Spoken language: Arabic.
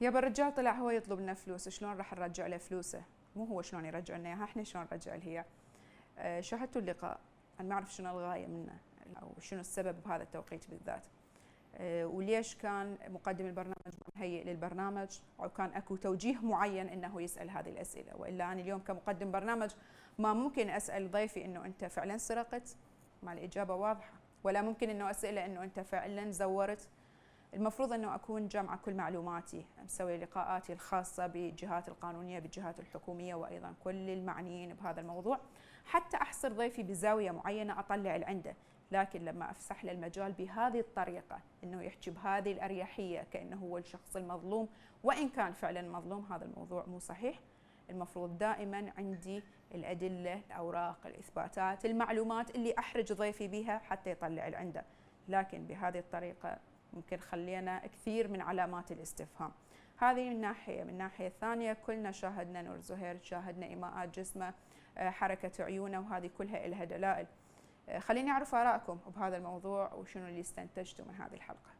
يابا الرجال طلع هو يطلب لنا فلوس، شلون راح نرجع له فلوسه؟ مو هو شلون يرجع لنا اياها، احنا شلون نرجع له هي. شاهدت اللقاء، انا ما اعرف شنو الغايه منه او شنو السبب بهذا التوقيت بالذات. وليش كان مقدم البرنامج مهيئ للبرنامج او كان اكو توجيه معين انه يسال هذه الاسئله، والا انا اليوم كمقدم برنامج ما ممكن اسال ضيفي انه انت فعلا سرقت، مع الاجابه واضحه، ولا ممكن انه اساله انه انت فعلا زورت. المفروض انه اكون جامعه كل معلوماتي، مسوي لقاءاتي الخاصه بالجهات القانونيه بالجهات الحكوميه وايضا كل المعنيين بهذا الموضوع، حتى احصر ضيفي بزاويه معينه اطلع اللي عنده. لكن لما افسح له المجال بهذه الطريقه انه يحكي بهذه الاريحيه كانه هو الشخص المظلوم، وان كان فعلا مظلوم، هذا الموضوع مو صحيح. المفروض دائما عندي الادله، الاوراق، الاثباتات، المعلومات اللي احرج ضيفي بها حتى يطلع اللي عنده. لكن بهذه الطريقه ممكن خلينا كثير من علامات الاستفهام. هذه من ناحيه. من ناحيه ثانيه كلنا شاهدنا نور زهير، شاهدنا ايماءات جسمه، حركه عيونه، وهذه كلها لها دلائل. خليني اعرف ارائكم بهذا الموضوع وشنو اللي استنتجتوا من هذه الحلقه.